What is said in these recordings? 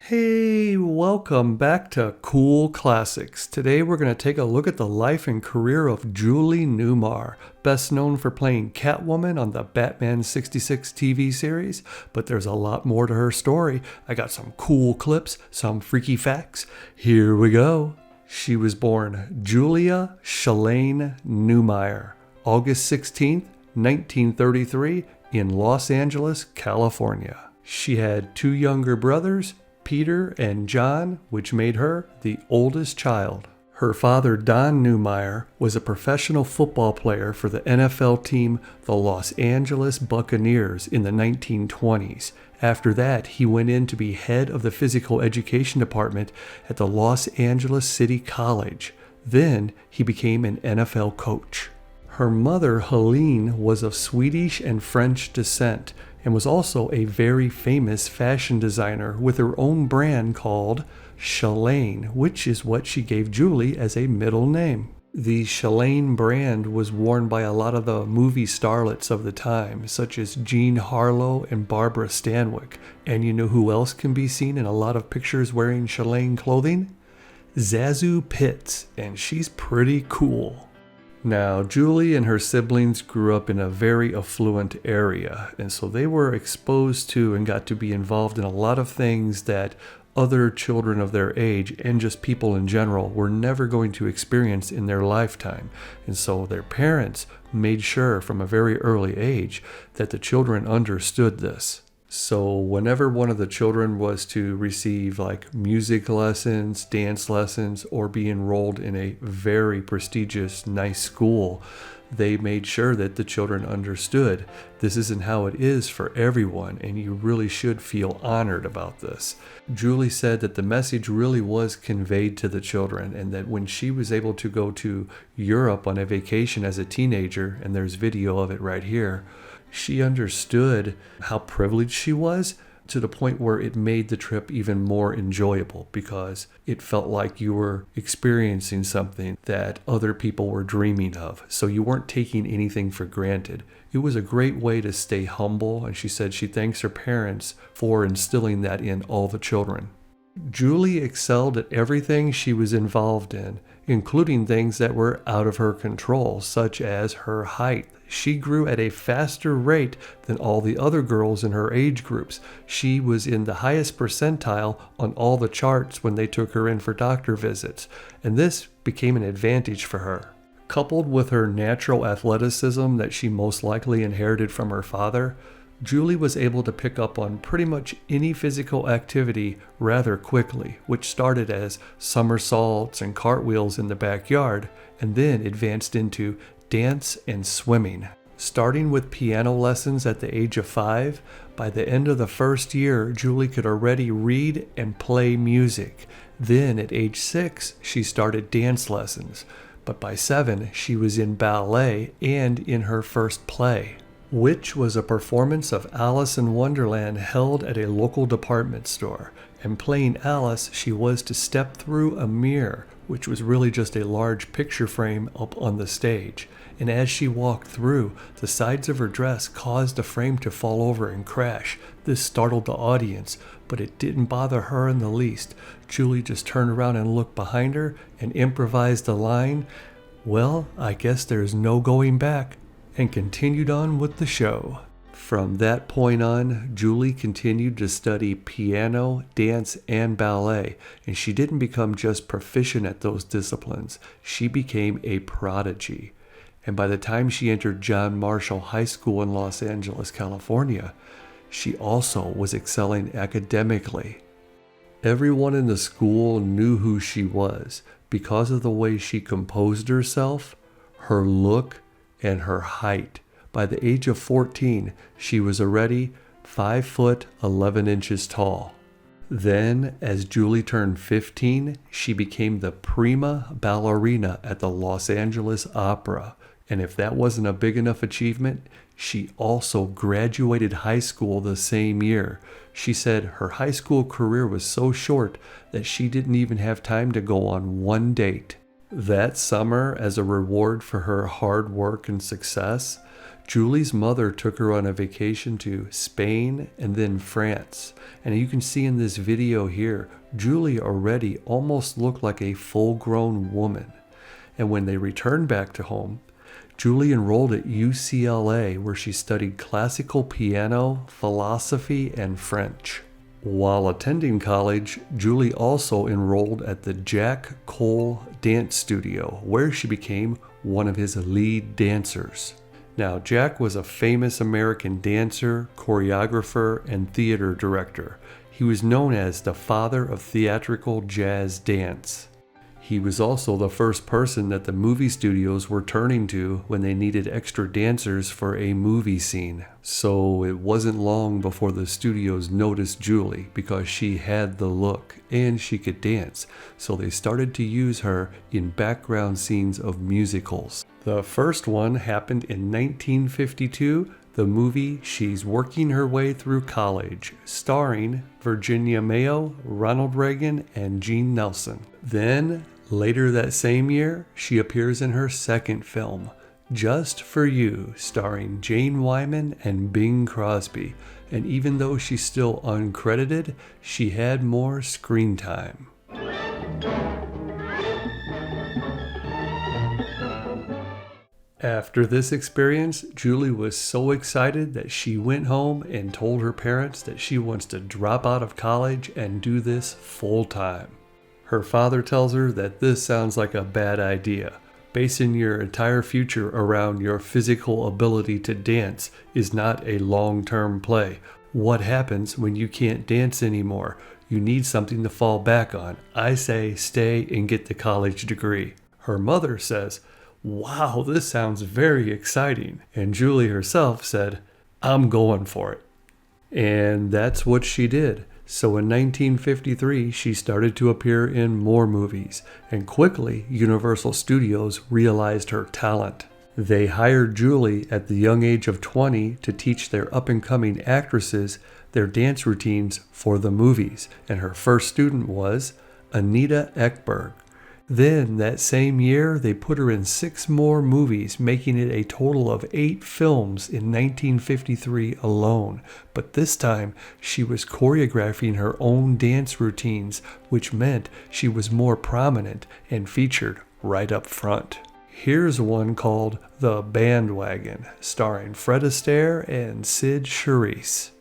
Hey, welcome back to Cool Classics. Today we're going to take a look at the life and career of Julie Newmar, best known for playing Catwoman on the Batman 66 TV series, but there's a lot more to her story. I got some cool clips, some freaky facts. Here we go. She was born Julia Shalane Newmar, August 16th, 1933, in Los Angeles, California. She had two younger brothers, Peter and John, which made her the oldest child. Her father, Don Newmar, was a professional football player for the NFL team, the Los Angeles Buccaneers, in the 1920s. After that, he went in to be head of the physical education department at the Los Angeles City College. Then, he became an NFL coach. Her mother, Helene, was of Swedish and French descent, and was also a very famous fashion designer with her own brand called Shalane, which is what she gave Julie as a middle name. The Shalane brand was worn by a lot of the movie starlets of the time, such as Jean Harlow and Barbara Stanwyck. And you know who else can be seen in a lot of pictures wearing Shalane clothing? Zazu Pitts, and she's pretty cool. Now, Julie and her siblings grew up in a very affluent area, and so they were exposed to and got to be involved in a lot of things that other children of their age and just people in general were never going to experience in their lifetime. And so their parents made sure from a very early age that the children understood this. So whenever one of the children was to receive like music lessons, dance lessons, or be enrolled in a very prestigious, nice school, they made sure that the children understood this isn't how it is for everyone, and you really should feel honored about this. Julie said that the message really was conveyed to the children, and that when she was able to go to Europe on a vacation as a teenager, and there's video of it right here, she understood how privileged she was, to the point where it made the trip even more enjoyable because it felt like you were experiencing something that other people were dreaming of. So you weren't taking anything for granted. It was a great way to stay humble, and she said she thanks her parents for instilling that in all the children. Julie excelled at everything she was involved in, including things that were out of her control, such as her height. She grew at a faster rate than all the other girls in her age groups. She was in the highest percentile on all the charts when they took her in for doctor visits, and this became an advantage for her. Coupled with her natural athleticism that she most likely inherited from her father, Julie was able to pick up on pretty much any physical activity rather quickly, which started as somersaults and cartwheels in the backyard, and then advanced into dance and swimming. Starting with piano lessons at the age of 5, by the end of the first year, Julie could already read and play music. Then at age 6, she started dance lessons, but by 7, she was in ballet and in her first play, which was a performance of Alice in Wonderland held at a local department store. And playing Alice, she was to step through a mirror, which was really just a large picture frame up on the stage. And as she walked through, the sides of her dress caused the frame to fall over and crash. This startled the audience, but it didn't bother her in the least. Julie just turned around and looked behind her and improvised the line, "Well, I guess there's no going back," and continued on with the show. From that point on, Julie continued to study piano, dance, and ballet, and she didn't become just proficient at those disciplines. She became a prodigy. And by the time she entered John Marshall High School in Los Angeles, California, she also was excelling academically. Everyone in the school knew who she was because of the way she composed herself, her look, and her height. By the age of 14, she was already 5 foot 11 inches tall. Then, as Julie turned 15, she became the prima ballerina at the Los Angeles Opera. And if that wasn't a big enough achievement, she also graduated high school the same year. She said her high school career was so short that she didn't even have time to go on one date. That summer, as a reward for her hard work and success, Julie's mother took her on a vacation to Spain and then France. And you can see in this video here, Julie already almost looked like a full-grown woman. And when they returned back to home, Julie enrolled at UCLA, where she studied classical piano, philosophy, and French. While attending college, Julie also enrolled at the Jack Cole Dance Studio, where she became one of his lead dancers. Now, Jack was a famous American dancer, choreographer, and theater director. He was known as the father of theatrical jazz dance. He was also the first person that the movie studios were turning to when they needed extra dancers for a movie scene. So it wasn't long before the studios noticed Julie because she had the look and she could dance. So they started to use her in background scenes of musicals. The first one happened in 1952, the movie She's Working Her Way Through College, starring Virginia Mayo, Ronald Reagan, and Gene Nelson. Then, later that same year, she appears in her second film, Just for You, starring Jane Wyman and Bing Crosby. And even though she's still uncredited, she had more screen time. After this experience, Julie was so excited that she went home and told her parents that she wants to drop out of college and do this full time. Her father tells her that this sounds like a bad idea. Basing your entire future around your physical ability to dance is not a long-term play. What happens when you can't dance anymore? You need something to fall back on. I say stay and get the college degree. Her mother says, "Wow, this sounds very exciting." And Julie herself said, "I'm going for it." And that's what she did. So in 1953, she started to appear in more movies, and quickly Universal Studios realized her talent. They hired Julie at the young age of 20 to teach their up-and-coming actresses their dance routines for the movies, and her first student was Anita Ekberg. Then, that same year, they put her in 6 more movies, making it a total of 8 films in 1953 alone. But this time, she was choreographing her own dance routines, which meant she was more prominent and featured right up front. Here's one called The Bandwagon, starring Fred Astaire and Sid Charisse.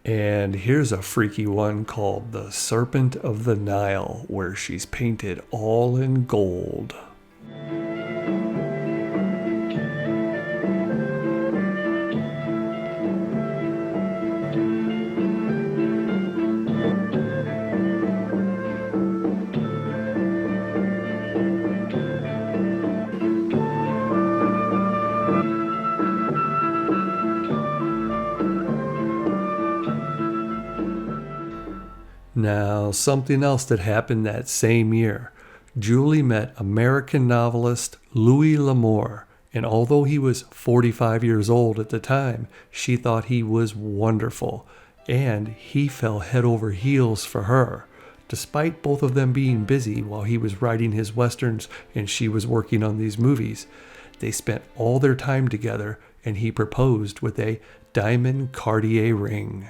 And here's a freaky one called The Serpent of the Nile, where she's painted all in gold. Now, something else that happened that same year. Julie met American novelist Louis L'Amour, and although he was 45 years old at the time, she thought he was wonderful, and he fell head over heels for her. Despite both of them being busy while he was writing his westerns and she was working on these movies, they spent all their time together, and he proposed with a diamond Cartier ring.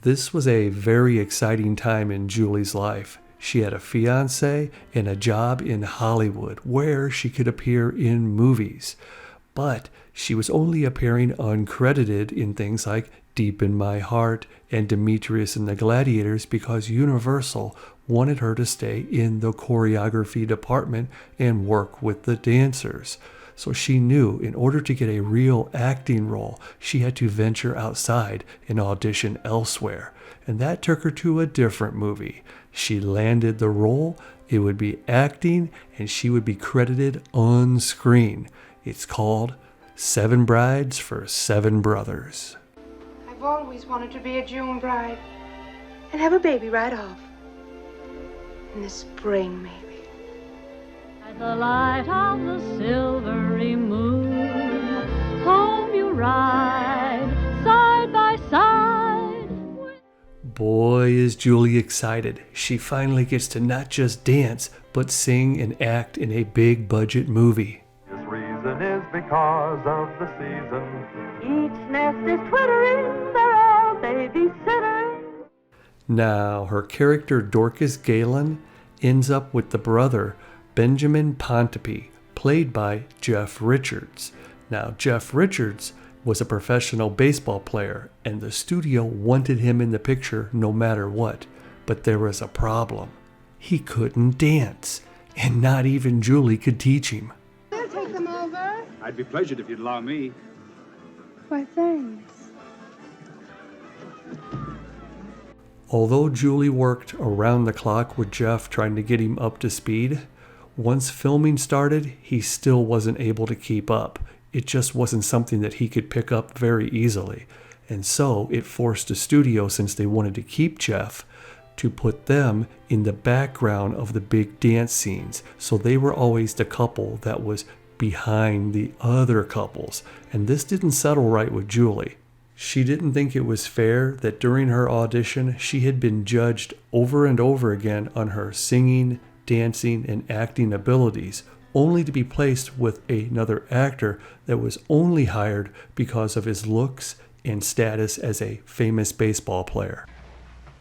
This was a very exciting time in Julie's life. She had a fiancé and a job in Hollywood where she could appear in movies. But she was only appearing uncredited in things like Deep in My Heart and Demetrius and the Gladiators because Universal wanted her to stay in the choreography department and work with the dancers. So she knew in order to get a real acting role, she had to venture outside and audition elsewhere. And that took her to a different movie. She landed the role, it would be acting, and she would be credited on screen. It's called 7 Brides for 7 Brothers. I've always wanted to be a June bride and have a baby right off. In the spring, maybe. By the light of the silvery moon, home you ride, side by side. Boy, is Julie excited. She finally gets to not just dance, but sing and act in a big budget movie. His reason is because of the season. Each nest is twittering, they're all babysitters. Now, her character Dorcas Galen ends up with the brother Benjamin Pontype, played by Jeff Richards. Now, Jeff Richards was a professional baseball player, and the studio wanted him in the picture no matter what. But there was a problem. He couldn't dance, and not even Julie could teach him. I'll take them over. I'd be pleasured if you'd allow me. Why, thanks. Although Julie worked around the clock with Jeff trying to get him up to speed, once filming started, he still wasn't able to keep up. It just wasn't something that he could pick up very easily. And so it forced the studio, since they wanted to keep Jeff, to put them in the background of the big dance scenes. So they were always the couple that was behind the other couples. And this didn't settle right with Julie. She didn't think it was fair that during her audition, she had been judged over and over again on her singing, dancing, and acting abilities, only to be placed with another actor that was only hired because of his looks and status as a famous baseball player.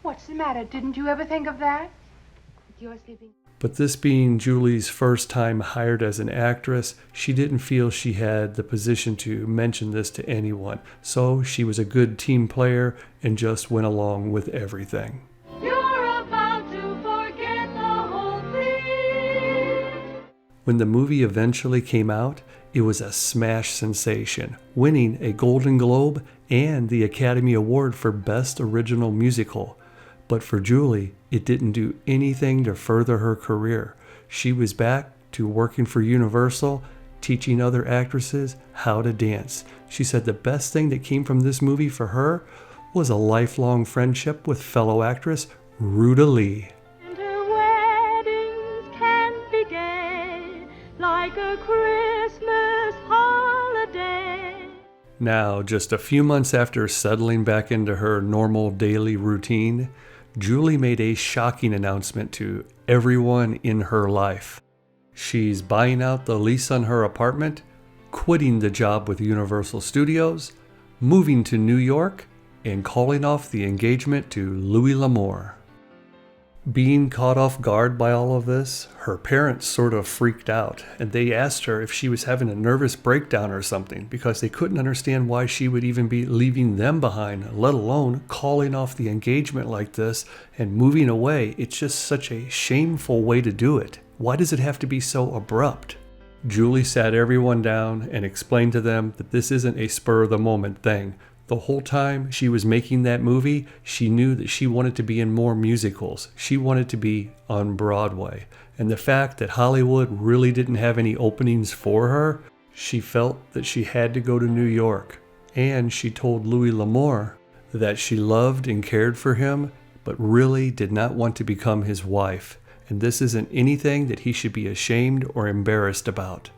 What's the matter? Didn't you ever think of that? You're sleeping. But this being Julie's first time hired as an actress, she didn't feel she had the position to mention this to anyone. So she was a good team player and just went along with everything. You're about to forget the whole thing. When the movie eventually came out, it was a smash sensation, winning a Golden Globe and the Academy Award for Best Original Musical. But for Julie, it didn't do anything to further her career. She was back to working for Universal, teaching other actresses how to dance. She said the best thing that came from this movie for her was a lifelong friendship with fellow actress Ruta Lee. And her weddings can be gay, like a Christmas holiday. Now, just a few months after settling back into her normal daily routine, Julie made a shocking announcement to everyone in her life. She's buying out the lease on her apartment, quitting the job with Universal Studios, moving to New York, and calling off the engagement to Louis L'Amour. Being caught off guard by all of this, her parents sort of freaked out, and they asked her if she was having a nervous breakdown or something, because they couldn't understand why she would even be leaving them behind, let alone calling off the engagement like this and moving away. It's just such a shameful way to do it. Why does it have to be so abrupt? Julie sat everyone down and explained to them that this isn't a spur-of-the-moment thing. The whole time she was making that movie, she knew that she wanted to be in more musicals. She wanted to be on Broadway. And the fact that Hollywood really didn't have any openings for her, she felt that she had to go to New York. And she told Louis L'Amour that she loved and cared for him, but really did not want to become his wife. And this isn't anything that he should be ashamed or embarrassed about.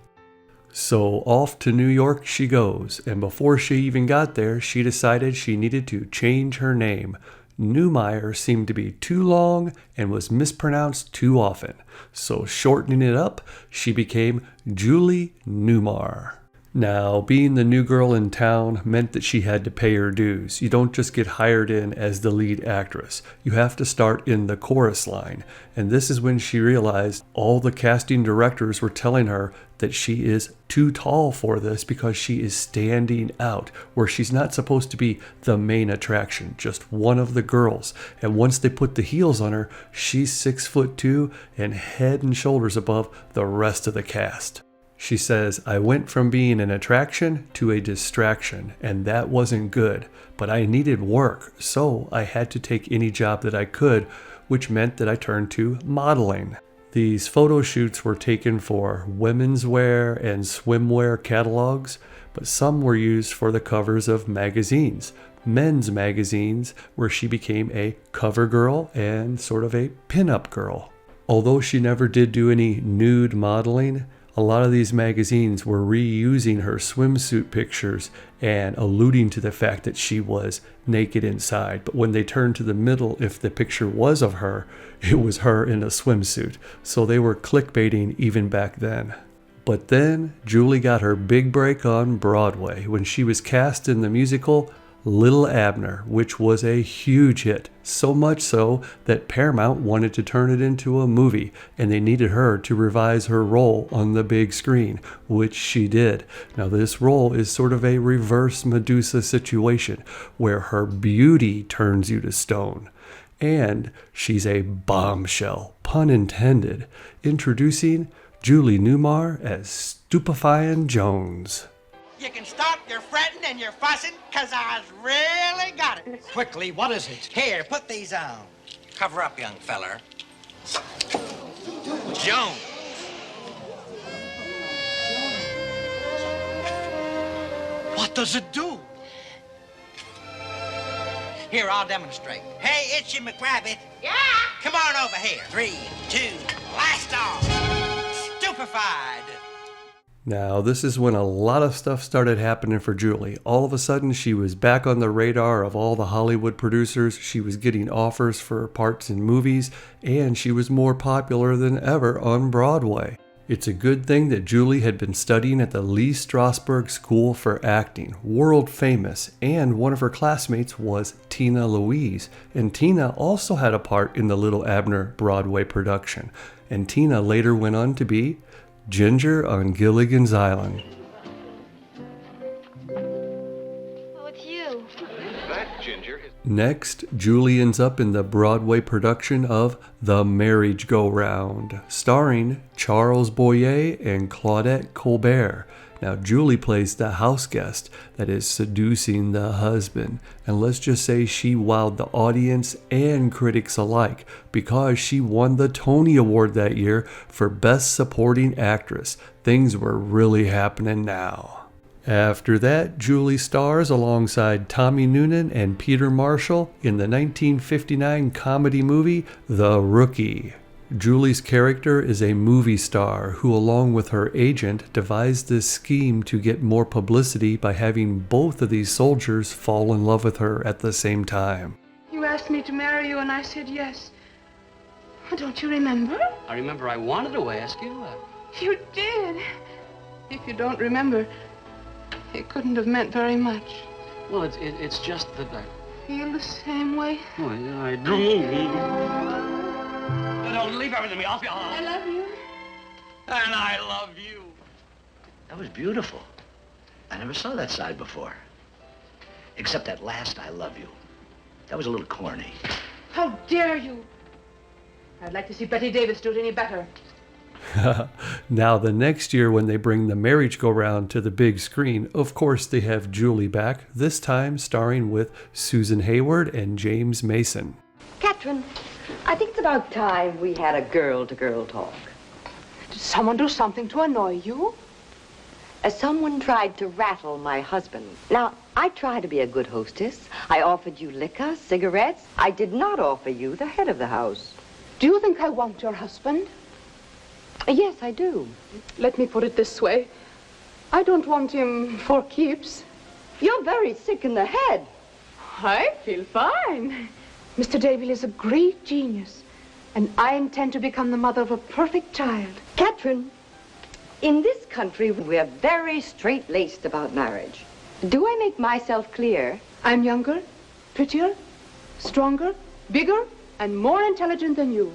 So off to New York she goes, and before she even got there, she decided she needed to change her name. Newmar seemed to be too long and was mispronounced too often. So shortening it up, she became Julie Newmar. Now, being the new girl in town meant that she had to pay her dues. You don't just get hired in as the lead actress. You have to start in the chorus line. And this is when she realized all the casting directors were telling her that she is too tall for this because she is standing out, where she's not supposed to be the main attraction, just one of the girls. And once they put the heels on her, she's 6'2" and head and shoulders above the rest of the cast. She says, I went from being an attraction to a distraction, and that wasn't good, but I needed work, so I had to take any job that I could, which meant that I turned to modeling. These photo shoots were taken for women's wear and swimwear catalogs, but some were used for the covers of magazines, men's magazines, where she became a cover girl and sort of a pin-up girl. Although she never did do any nude modeling, A lot of these magazines were reusing her swimsuit pictures and alluding to the fact that she was naked inside. But when they turned to the middle, if the picture was of her, it was her in a swimsuit. So they were clickbaiting even back then. But then Julie got her big break on Broadway when she was cast in the musical Lil Abner, which was a huge hit, so much so that Paramount wanted to turn it into a movie, and they needed her to revise her role on the big screen, which she did. Now this role is sort of a reverse Medusa situation, where her beauty turns you to stone. And she's a bombshell, pun intended, introducing Julie Newmar as Stupefying Jones. You can stop your fretting and your fussing, 'cause I's really got it. Quickly, what is it? Here, put these on. Cover up, young feller. Joan. What does it do? Here, I'll demonstrate. Hey, Itchy McRabbit. Yeah? Come on over here. 3, 2, blast off. Stupefied. Now, this is when a lot of stuff started happening for Julie. All of a sudden, she was back on the radar of all the Hollywood producers. She was getting offers for parts in movies, and she was more popular than ever on Broadway. It's a good thing that Julie had been studying at the Lee Strasberg School for Acting, world famous, and one of her classmates was Tina Louise. And Tina also had a part in the Lil Abner Broadway production. And Tina later went on to be Ginger on Gilligan's Island. Oh, it's you. That Ginger is... Next, Julie ends up in the Broadway production of The Marriage Go-Round, starring Charles Boyer and Claudette Colbert. Now, Julie plays the house guest that is seducing the husband. And let's just say she wowed the audience and critics alike because she won the Tony Award that year for Best Supporting Actress. Things were really happening now. After that, Julie stars alongside Tommy Noonan and Peter Marshall in the 1959 comedy movie The Rookie. Julie's character is a movie star who, along with her agent, devised this scheme to get more publicity by having both of these soldiers fall in love with her at the same time. You asked me to marry you, and I said yes. Oh, don't you remember? I remember I wanted to ask you. You did. If you don't remember, it couldn't have meant very much. Well, it's just that I... Feel the same way? Oh, yeah, I do. No, leave everything to me. I'll be on. I love you. And I love you. That was beautiful. I never saw that side before. Except that last I love you. That was a little corny. How dare you? I'd like to see Betty Davis do it any better. Now, the next year when they bring The Marriage Go-Round to the big screen, of course they have Julie back, this time starring with Susan Hayward and James Mason. Katrin, I think it's about time we had a girl-to-girl talk. Did someone do something to annoy you? Someone tried to rattle my husband. Now, I try to be a good hostess. I offered you liquor, cigarettes. I did not offer you the head of the house. Do you think I want your husband? Yes, I do. Let me put it this way. I don't want him for keeps. You're very sick in the head. I feel fine. Mr. Davil is a great genius, and I intend to become the mother of a perfect child. Katrin, in this country, we're very straight-laced about marriage. Do I make myself clear? I'm younger, prettier, stronger, bigger, and more intelligent than you.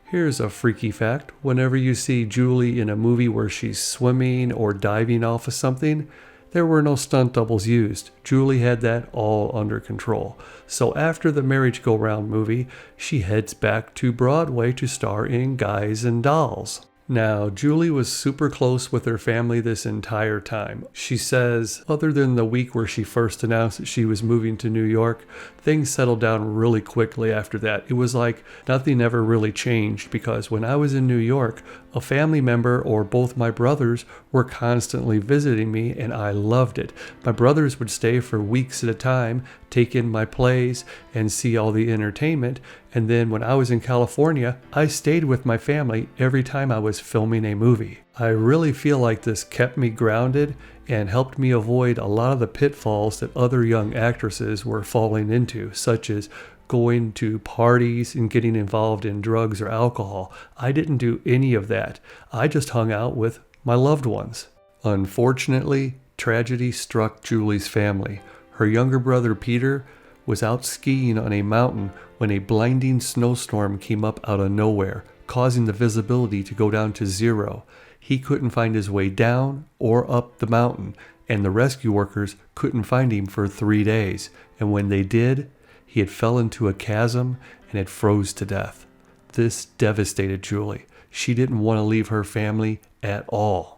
Here's a freaky fact. Whenever you see Julie in a movie where she's swimming or diving off of something, there were no stunt doubles used. Julie had that all under control. So after the Marriage Go-Round movie, she heads back to Broadway to star in Guys and Dolls. Now, Julie was super close with her family this entire time. She says, other than the week where she first announced that she was moving to New York, things settled down really quickly after that. It was like nothing ever really changed because when I was in New York, a family member or both my brothers were constantly visiting me and I loved it. My brothers would stay for weeks at a time, take in my plays, and see all the entertainment. And then when I was in California, I stayed with my family every time I was filming a movie. I really feel like this kept me grounded and helped me avoid a lot of the pitfalls that other young actresses were falling into, such as going to parties and getting involved in drugs or alcohol. I didn't do any of that. I just hung out with my loved ones. Unfortunately, tragedy struck Julie's family. Her younger brother Peter was out skiing on a mountain when a blinding snowstorm came up out of nowhere, causing the visibility to go down to zero. He couldn't find his way down or up the mountain, and the rescue workers couldn't find him for 3 days. And when they did, he had fell into a chasm and had froze to death. This devastated Julie. She didn't want to leave her family at all.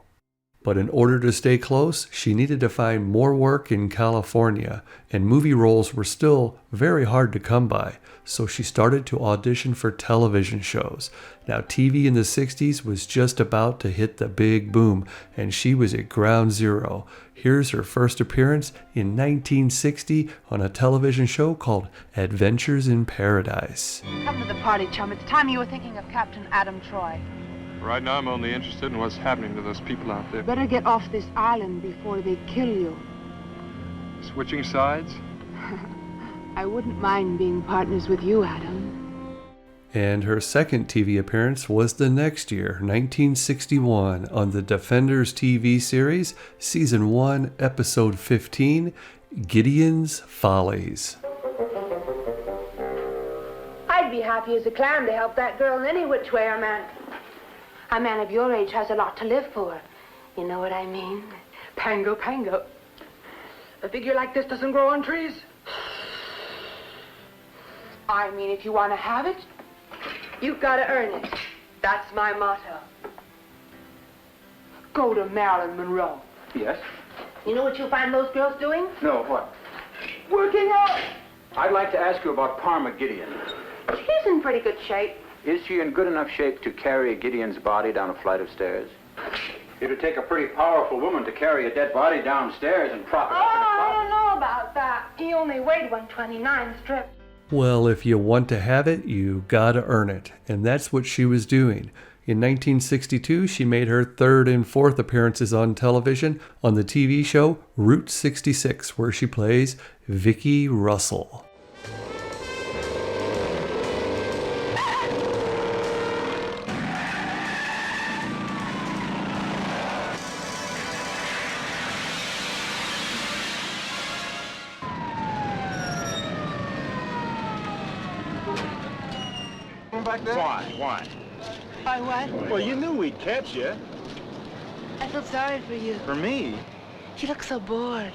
But in order to stay close, she needed to find more work in California, and movie roles were still very hard to come by, so she started to audition for television shows. Now, TV in the 60s was just about to hit the big boom, and she was at ground zero. Here's her first appearance in 1960 on a television show called Adventures in Paradise. Come to the party, chum. It's time you were thinking of Captain Adam Troy. Right now, I'm only interested in what's happening to those people out there. Better get off this island before they kill you. Switching sides? I wouldn't mind being partners with you, Adam. And her second TV appearance was the next year, 1961, on the Defenders TV series, Season 1, Episode 15, Gideon's Follies. I'd be happy as a clam to help that girl in any which way, a man of your age has a lot to live for. You know what I mean? Pango, pango. A figure like this doesn't grow on trees. I mean, if you want to have it, you've got to earn it. That's my motto. Go to Marilyn Monroe. Yes? You know what you'll find those girls doing? No, what? Working out. I'd like to ask you about Parma Gideon. She's in pretty good shape. Is she in good enough shape to carry Gideon's body down a flight of stairs? It would take a pretty powerful woman to carry a dead body downstairs and prop it up in a I closet. don't know about that. He only weighed 129 strips. Well, if you want to have it, you gotta earn it. And that's what she was doing. In 1962, she made her third and fourth appearances on television on the TV show Route 66, where she plays Vicki Russell. Why? Why what? Well, you knew we'd catch you. I feel sorry for you. For me? You look so bored.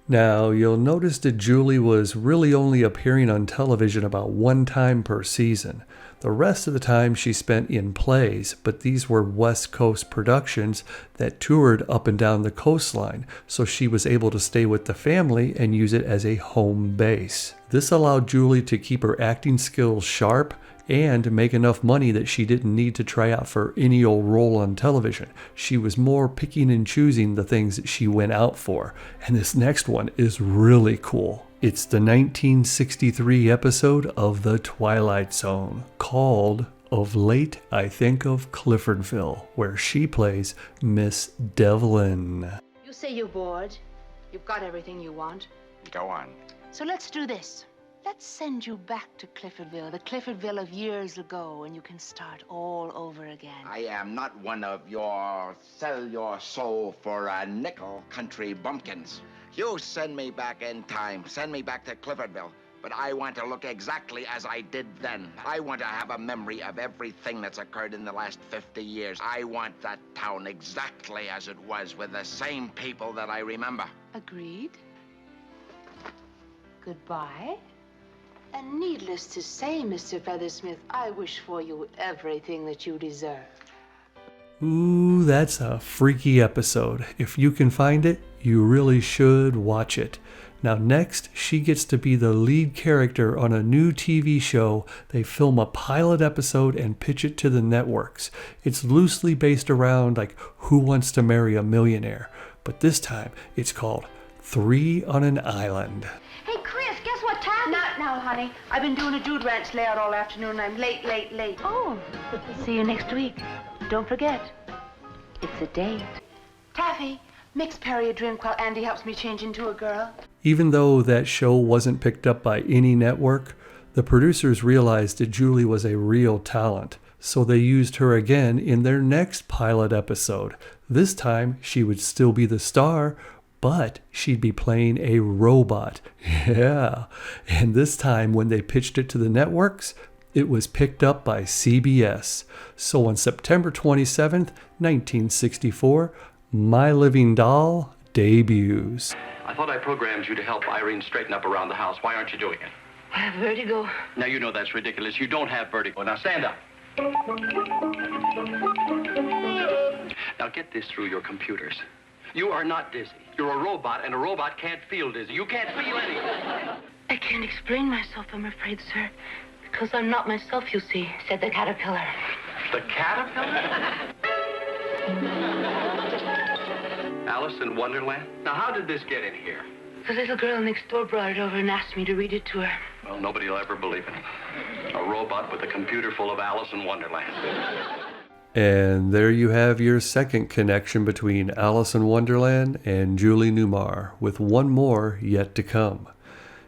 Now, you'll notice that Julie was really only appearing on television about one time per season. The rest of the time she spent in plays, but these were West Coast productions that toured up and down the coastline, so she was able to stay with the family and use it as a home base. This allowed Julie to keep her acting skills sharp and make enough money that she didn't need to try out for any old role on television. She was more picking and choosing the things that she went out for. And this next one is really cool. It's the 1963 episode of The Twilight Zone called Of Late I Think of Cliffordville, where she plays Miss Devlin. You say you're bored. You've got everything you want. Go on. So let's do this. Let's send you back to Cliffordville, the Cliffordville of years ago, and you can start all over again. I am not one of your sell your soul for a nickel country bumpkins. You send me back in time. Send me back to Cliffordville. But I want to look exactly as I did then. I want to have a memory of everything that's occurred in the last 50 years. I want that town exactly as it was, with the same people that I remember. Agreed. Goodbye. And needless to say, Mr. Feathersmith, I wish for you everything that you deserve. Ooh, that's a freaky episode. If you can find it, you really should watch it. Now next, she gets to be the lead character on a new TV show. They film a pilot episode and pitch it to the networks. It's loosely based around like Who Wants to Marry a Millionaire, but this time it's called 3 on an Island. Hey, Chris, guess what time? Not now, honey. I've been doing a dude ranch layout all afternoon and I'm late. Oh, See you next week. Don't forget, it's a date. Taffy, mix Perry a drink while Andy helps me change into a girl. Even though that show wasn't picked up by any network, the producers realized that Julie was a real talent, so they used her again in their next pilot episode. This time, she would still be the star, but she'd be playing a robot. Yeah, and this time when they pitched it to the networks, it was picked up by CBS. So on September 27th, 1964, My Living Doll debuts. I thought I programmed you to help Irene straighten up around the house. Why aren't you doing it? I have vertigo. Now, you know that's ridiculous. You don't have vertigo. Now, stand up. Now, get this through your computers. You are not dizzy. You're a robot, and a robot can't feel dizzy. You can't feel anything. I can't explain myself, I'm afraid, sir. Because I'm not myself, you see, said the caterpillar. The caterpillar? Alice in Wonderland? Now, how did this get in here? The little girl next door brought it over and asked me to read it to her. Well, nobody will ever believe it. A robot with a computer full of Alice in Wonderland. And there you have your second connection between Alice in Wonderland and Julie Newmar, with one more yet to come.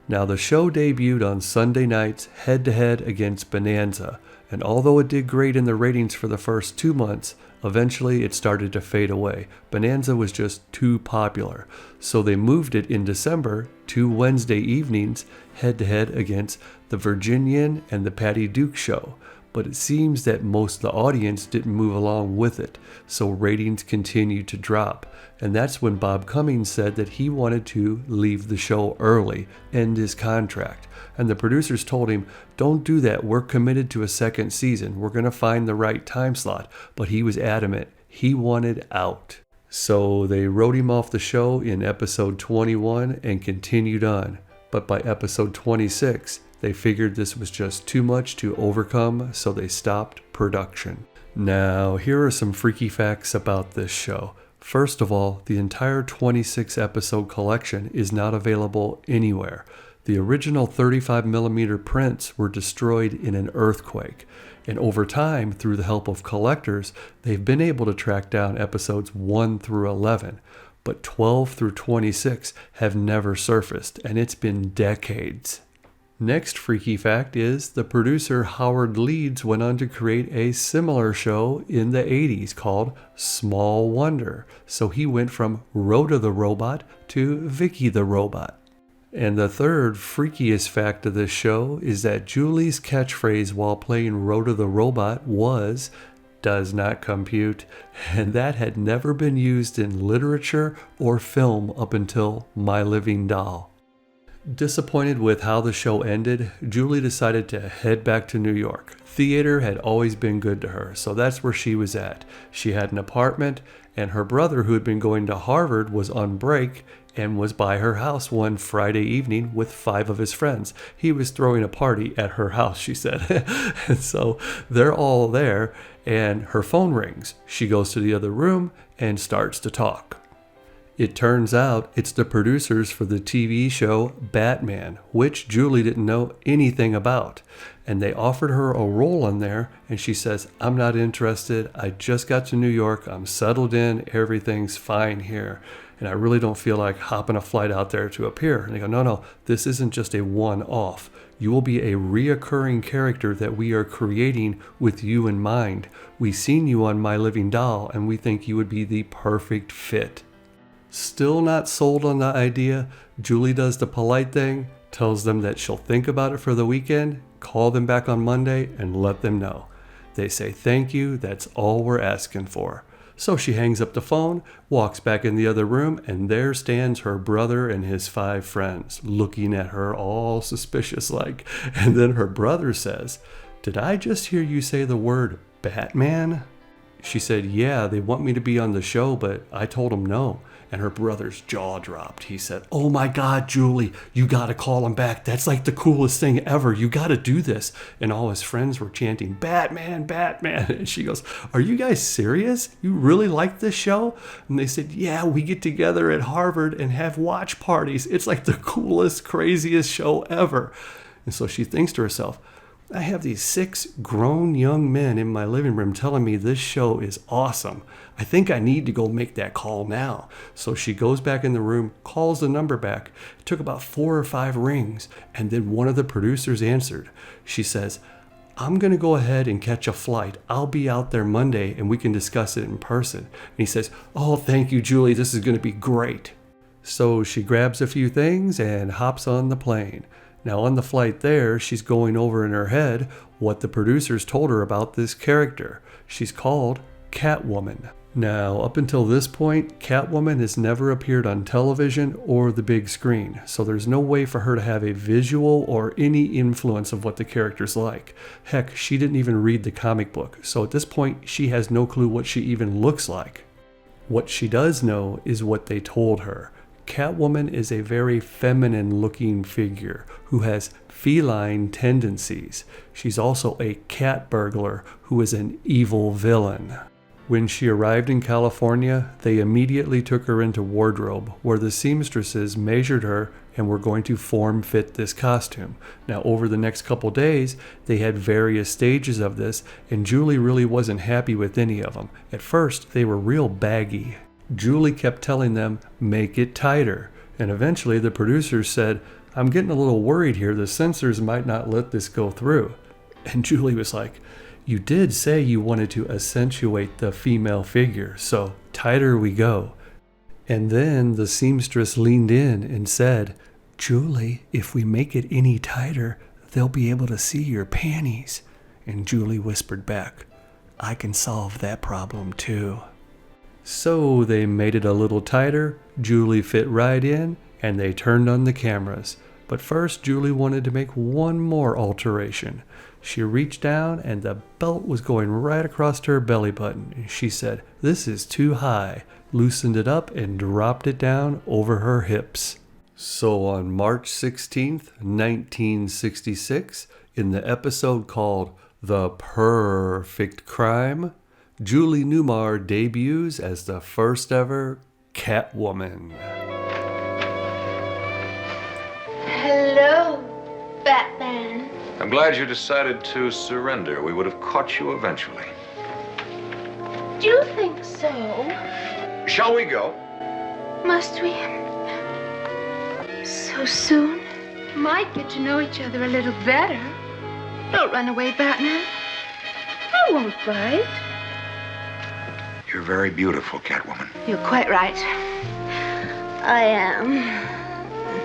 Now, the show debuted on Sunday nights head-to-head against Bonanza, and although it did great in the ratings for the first 2 months, eventually it started to fade away. Bonanza was just too popular, so they moved it in December to Wednesday evenings head-to-head against The Virginian and The Patty Duke Show. But it seems that most of the audience didn't move along with it, so ratings continued to drop. And that's when Bob Cummings said that he wanted to leave the show early, end his contract. And the producers told him, don't do that, we're committed to a second season, we're going to find the right time slot. But he was adamant, he wanted out. So they wrote him off the show in episode 21 and continued on. But by episode 26, they figured this was just too much to overcome, so they stopped production. Now, here are some freaky facts about this show. First of all, the entire 26 episode collection is not available anywhere. The original 35mm prints were destroyed in an earthquake, and over time, through the help of collectors, they've been able to track down episodes 1 through 11, but 12 through 26 have never surfaced, and it's been decades. Next freaky fact is the producer Howard Leeds went on to create a similar show in the 80s called Small Wonder. So he went from Rhoda the Robot to Vicky the Robot. And the third freakiest fact of this show is that Julie's catchphrase while playing Rhoda the Robot was, "does not compute," and that had never been used in literature or film up until My Living Doll. Disappointed with how the show ended, Julie decided to head back to New York. Theater had always been good to her, so that's where she was at. She had an apartment, and her brother, who had been going to Harvard, was on break and was by her house one Friday evening with 5 of his friends. He was throwing a party at her house, she said. And so they're all there, and her phone rings. She goes to the other room and starts to talk. It turns out it's the producers for the TV show Batman, which Julie didn't know anything about. And they offered her a role in there, and she says, "I'm not interested. I just got to New York. I'm settled in. Everything's fine here. And I really don't feel like hopping a flight out there to appear." And they go, no, this isn't just a one-off. You will be a reoccurring character that we are creating with you in mind. We've seen you on My Living Doll, and we think you would be the perfect fit. Still not sold on the idea, Julie does the polite thing, tells them that she'll think about it for the weekend, call them back on Monday, and let them know. They say thank you, that's all we're asking for. So she hangs up the phone, walks back in the other room, and there stands her brother and his 5 friends, looking at her all suspicious like. And then her brother says, "Did I just hear you say the word Batman?" She said, yeah, they want me to be on the show, but I told them no. And her brother's jaw dropped. He said, oh my God, Julie, you got to call him back. That's like the coolest thing ever. You got to do this. And all his friends were chanting, Batman, Batman. And she goes, are you guys serious? You really like this show? And they said, yeah, we get together at Harvard and have watch parties. It's like the coolest, craziest show ever. And so she thinks to herself, I have these 6 grown young men in my living room telling me this show is awesome. I think I need to go make that call now. So she goes back in the room, calls the number back. It took about 4 or 5 rings, and then one of the producers answered. She says, I'm going to go ahead and catch a flight. I'll be out there Monday, and we can discuss it in person. And he says, oh, thank you, Julie. This is going to be great. So she grabs a few things and hops on the plane. Now on the flight there, she's going over in her head what the producers told her about this character. She's called Catwoman. Now, up until this point, Catwoman has never appeared on television or the big screen, so there's no way for her to have a visual or any influence of what the character's like. Heck, she didn't even read the comic book, so at this point, she has no clue what she even looks like. What she does know is what they told her. Catwoman is a very feminine-looking figure who has feline tendencies. She's also a cat burglar who is an evil villain. When she arrived in California, they immediately took her into wardrobe, where the seamstresses measured her and were going to form-fit this costume. Now, over the next couple days, they had various stages of this, and Julie really wasn't happy with any of them. At first, they were real baggy. Julie kept telling them, make it tighter. And eventually the producers said, I'm getting a little worried here. The censors might not let this go through. And Julie was like, you did say you wanted to accentuate the female figure, so tighter we go. And then the seamstress leaned in and said, Julie, if we make it any tighter, they'll be able to see your panties. And Julie whispered back, I can solve that problem too. So they made it a little tighter, Julie fit right in, and they turned on the cameras. But first, Julie wanted to make one more alteration. She reached down and the belt was going right across her belly button. She said, this is too high, loosened it up and dropped it down over her hips. So on March 16th, 1966, in the episode called The Perfect Crime, Julie Newmar debuts as the first ever Catwoman. Hello, Batman. I'm glad you decided to surrender. We would have caught you eventually. Do you think so? Shall we go? Must we? So soon? Might get to know each other a little better. Don't run away, Batman. I won't bite. You're very beautiful, Catwoman. You're quite right. I am.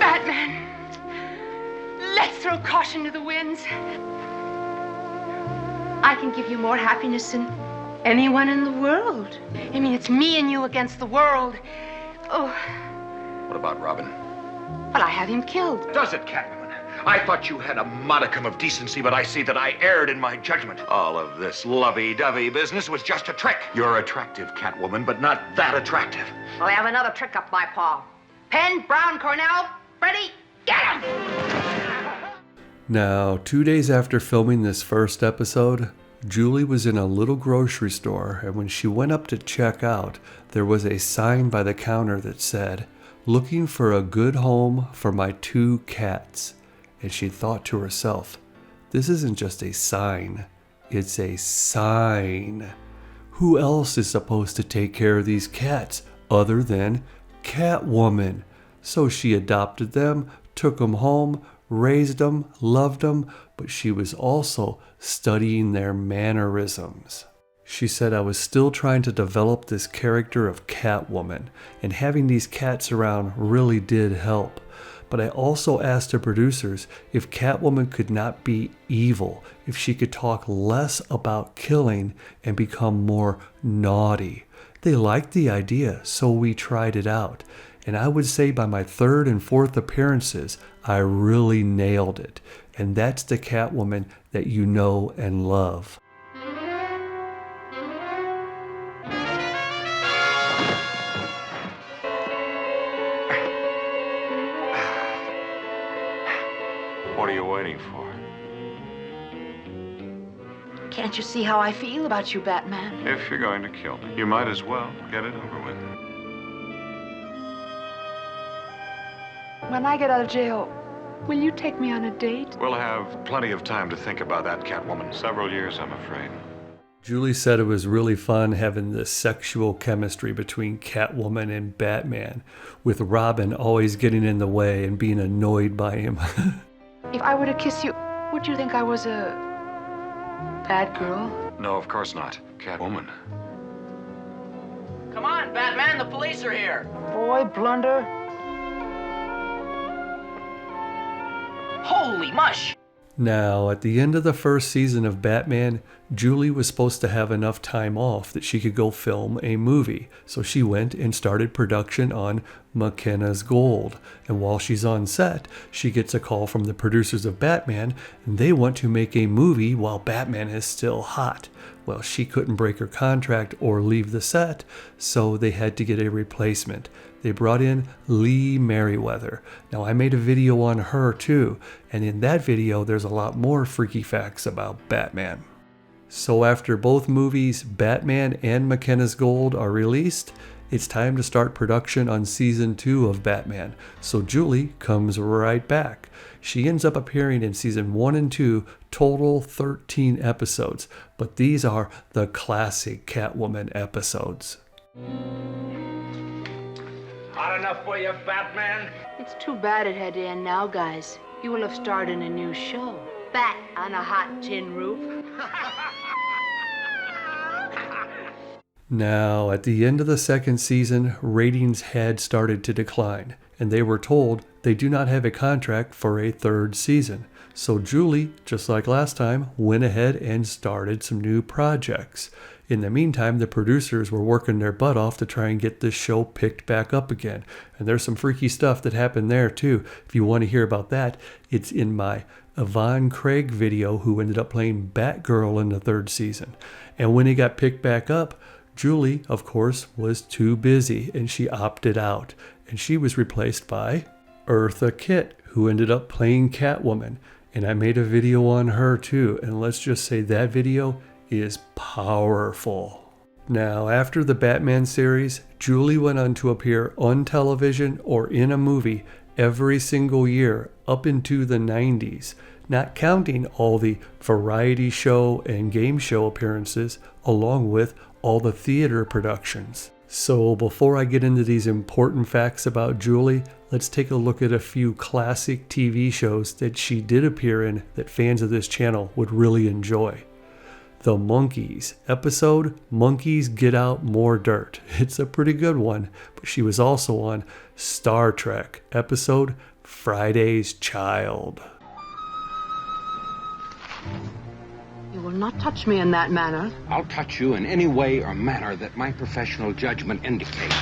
Batman, let's throw caution to the winds. I can give you more happiness than anyone in the world. I mean, it's me and you against the world. Oh. What about Robin? Well, I have him killed. Does it, Catwoman? I thought you had a modicum of decency, but I see that I erred in my judgment. All of this lovey-dovey business was just a trick. You're attractive, Catwoman, but not that attractive. Well, I have another trick up my paw. Penn, Brown, Cornell, ready, get him! Now, 2 days after filming this first episode, Julie was in a little grocery store, and when she went up to check out, there was a sign by the counter that said, looking for a good home for my 2 cats. And she thought to herself, this isn't just a sign, it's a sign. Who else is supposed to take care of these cats other than Catwoman? So she adopted them, took them home, raised them, loved them, but she was also studying their mannerisms. She said, I was still trying to develop this character of Catwoman, and having these cats around really did help. But I also asked the producers if Catwoman could not be evil, if she could talk less about killing and become more naughty. They liked the idea, so we tried it out. And I would say by my 3rd and 4th appearances, I really nailed it. And that's the Catwoman that you know and love. are you waiting for? Can't you see how I feel about you, Batman? If you're going to kill me, you might as well get it over with. When I get out of jail, will you take me on a date? We'll have plenty of time to think about that, Catwoman. Several years, I'm afraid. Julie said it was really fun having this sexual chemistry between Catwoman and Batman, with Robin always getting in the way and being annoyed by him. If I were to kiss you, would you think I was a bad girl? No, of course not. Catwoman. Come on, Batman, the police are here. Boy, blunder. Holy mush! Now, at the end of the first season of Batman, Julie was supposed to have enough time off that she could go film a movie. So she went and started production on McKenna's Gold. And while she's on set, she gets a call from the producers of Batman, and they want to make a movie while Batman is still hot. Well, she couldn't break her contract or leave the set, so they had to get a replacement. They brought in Lee Merriweather. Now, I made a video on her too, and in that video there's a lot more freaky facts about Batman. So after both movies, Batman and McKenna's Gold, are released, it's time to start production on season 2 of Batman. So Julie comes right back. She ends up appearing in season 1 and 2, total 13 episodes, but these are the classic Catwoman episodes. Hot enough for you, Batman? It's too bad it had to end now, guys. You will have starred in a new show. Bat on a hot tin roof. Now, at the end of the second season, ratings had started to decline, and they were told they do not have a contract for a third season. So Julie, just like last time, went ahead and started some new projects. In the meantime, the producers were working their butt off to try and get this show picked back up again. And there's some freaky stuff that happened there too. If you want to hear about that, it's in my Yvonne Craig video, who ended up playing Batgirl in the third season. And when it got picked back up, Julie, of course, was too busy and she opted out. And she was replaced by Eartha Kitt, who ended up playing Catwoman. And I made a video on her too. And let's just say that video is powerful. Now, after the Batman series, Julie went on to appear on television or in a movie every single year up into the 90s, not counting all the variety show and game show appearances, along with all the theater productions. So before I get into these important facts about Julie, let's take a look at a few classic TV shows that she did appear in that fans of this channel would really enjoy. The Monkees episode, Monkeys Get Out More Dirt. It's a pretty good one, but she was also on Star Trek episode, Friday's Child. You will not touch me in that manner. I'll touch you in any way or manner that my professional judgment indicates.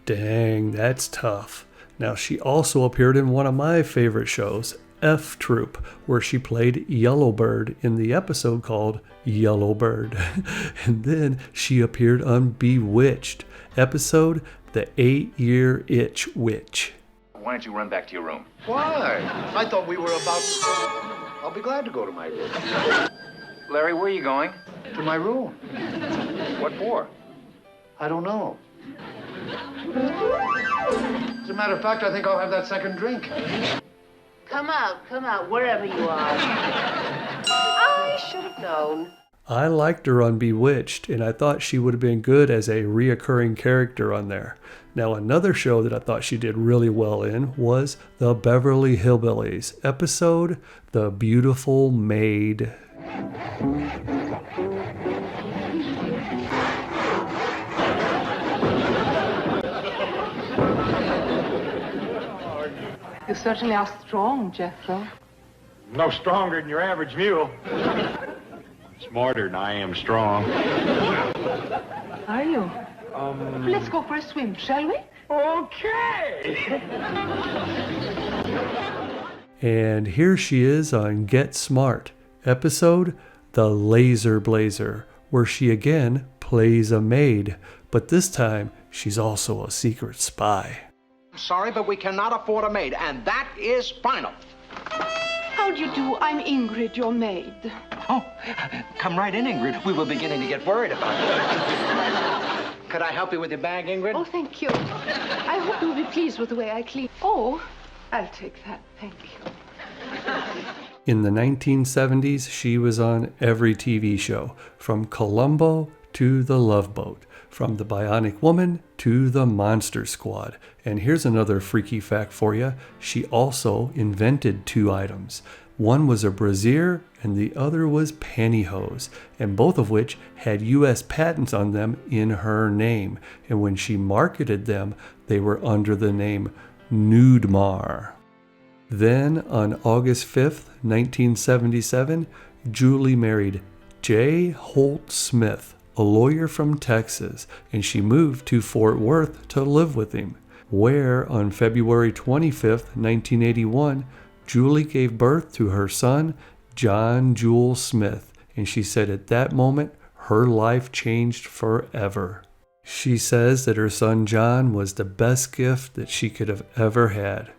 Dang, that's tough. Now, she also appeared in one of my favorite shows, F Troop, where she played Yellowbird in the episode called Yellowbird. And then she appeared on Bewitched, episode The 8-Year Itch Witch. Why don't you run back to your room? Why? I thought we were about to... I'll be glad to go to my room. Larry, where are you going? To my room. What for? I don't know. As a matter of fact, I think I'll have that second drink. Come out, wherever you are. I should have known. I liked her on Bewitched, and I thought she would have been good as a reoccurring character on there. Now, another show that I thought she did really well in was The Beverly Hillbillies, episode The Beautiful Maid. You certainly are strong, Jethro. No stronger than your average mule. Smarter than I am strong. Are you? Let's go for a swim, shall we? Okay. And here she is on Get Smart, episode The Laser Blazer, where she again plays a maid, but this time she's also a secret spy. I'm sorry, but we cannot afford a maid, and that is final. How do you do? I'm Ingrid, your maid. Oh, come right in, Ingrid. We were beginning to get worried about you. Could I help you with your bag, Ingrid? Oh, thank you. I hope you'll be pleased with the way I clean. Oh, I'll take that. Thank you. In the 1970s, she was on every TV show, from Columbo to The Love Boat, from The Bionic Woman to The Monster Squad. And here's another freaky fact for you. She also invented 2 items. One was a brassiere and the other was pantyhose, and both of which had U.S. patents on them in her name. And when she marketed them, they were under the name Newmar. Then, on August 5th, 1977, Julie married J. Holt Smith, a lawyer from Texas, and she moved to Fort Worth to live with him, where on February 25th, 1981, Julie gave birth to her son, John Jewel Smith, and she said at that moment, her life changed forever. She says that her son John was the best gift that she could have ever had.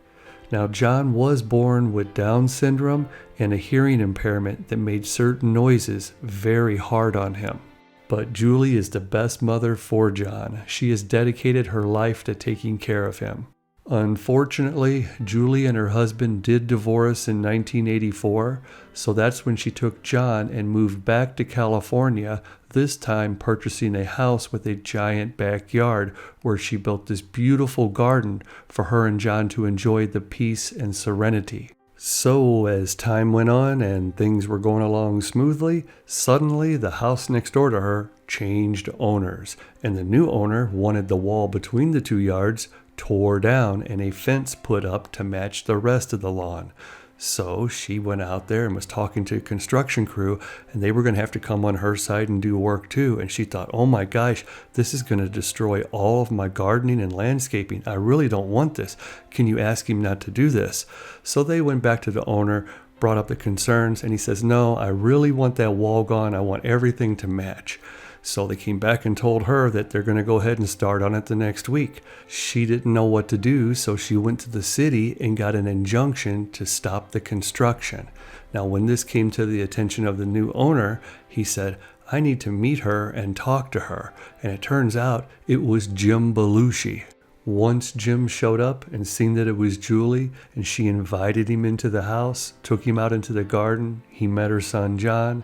Now, John was born with Down syndrome and a hearing impairment that made certain noises very hard on him. But Julie is the best mother for John. She has dedicated her life to taking care of him. Unfortunately, Julie and her husband did divorce in 1984, so that's when she took John and moved back to California, this time purchasing a house with a giant backyard where she built this beautiful garden for her and John to enjoy the peace and serenity. So as time went on and things were going along smoothly, suddenly the house next door to her changed owners, and the new owner wanted the wall between the 2 yards tore down and a fence put up to match the rest of the lawn. So she went out there and was talking to a construction crew, and they were going to have to come on her side and do work too. And she thought, oh my gosh, this is going to destroy all of my gardening and landscaping. I really don't want this. Can you ask him not to do this? So they went back to the owner, brought up the concerns, and he says, no, I really want that wall gone. I want everything to match. So they came back and told her that they're going to go ahead and start on it the next week. She didn't know what to do, so she went to the city and got an injunction to stop the construction. Now, when this came to the attention of the new owner, he said, I need to meet her and talk to her. And it turns out it was Jim Belushi. Once Jim showed up and seen that it was Julie, and she invited him into the house, took him out into the garden, he met her son John,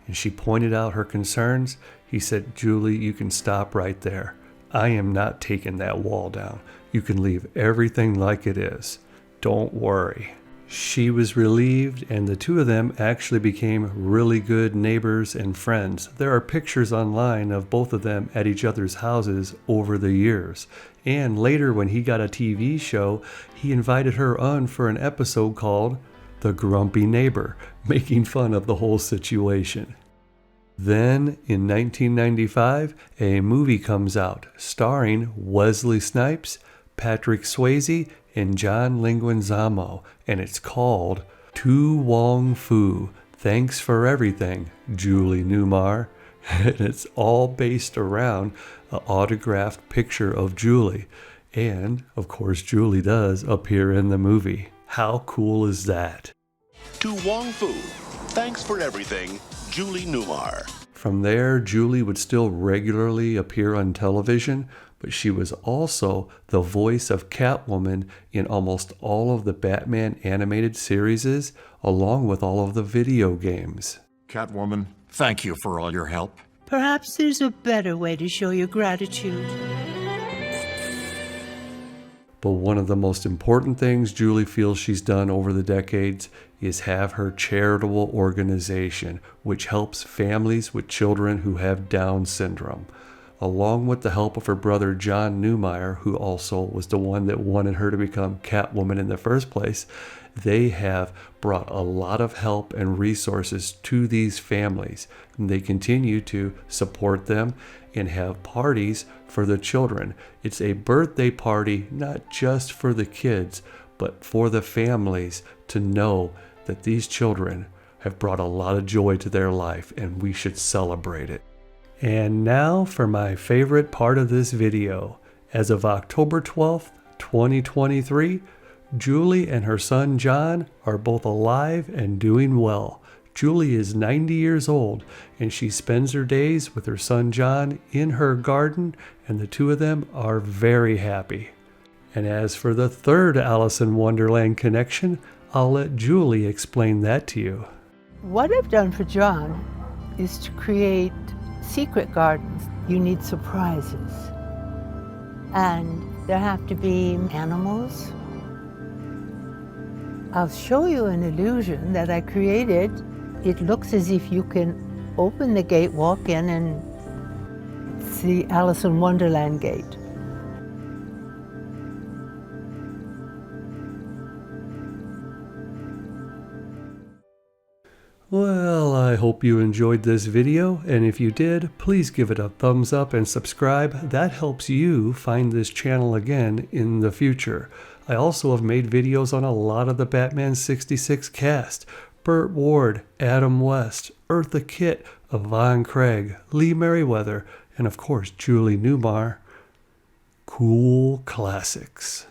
and she pointed out her concerns. He said, Julie, you can stop right there. I am not taking that wall down. You can leave everything like it is. Don't worry. She was relieved, and the 2 of them actually became really good neighbors and friends. There are pictures online of both of them at each other's houses over the years. And later, when he got a TV show, he invited her on for an episode called The Grumpy Neighbor, making fun of the whole situation. Then, in 1995, a movie comes out starring Wesley Snipes, Patrick Swayze, and John Leguizamo, and it's called To Wong Foo, Thanks for Everything, Julie Newmar. And it's all based around an autographed picture of Julie. And, of course, Julie does appear in the movie. How cool is that? To Wong Foo, Thanks for Everything, Julie Newmar. From there, Julie would still regularly appear on television, but she was also the voice of Catwoman in almost all of the Batman animated series, along with all of the video games. Catwoman, thank you for all your help. Perhaps there's a better way to show your gratitude. But one of the most important things Julie feels she's done over the decades is have her charitable organization, which helps families with children who have Down syndrome. Along with the help of her brother John Newmar, who also was the one that wanted her to become Catwoman in the first place, they have brought a lot of help and resources to these families. And they continue to support them and have parties for the children. It's a birthday party not just for the kids, but for the families to know that these children have brought a lot of joy to their life, and we should celebrate it. And now for my favorite part of this video. As of October 12th, 2023, Julie and her son John are both alive and doing well. Julie is 90 years old, and she spends her days with her son John in her garden, and the two of them are very happy. And as for the third Alice in Wonderland connection, I'll let Julie explain that to you. What I've done for John is to create secret gardens. You need surprises. And there have to be animals. I'll show you an illusion that I created. It looks as if you can open the gate, walk in, and it's the Alice in Wonderland gate. Well, I hope you enjoyed this video, and if you did, please give it a thumbs up and subscribe. That helps you find this channel again in the future. I also have made videos on a lot of the Batman 66 cast. Burt Ward, Adam West, Eartha Kitt, Yvonne Craig, Lee Merriweather, and of course Julie Newmar. Cool classics.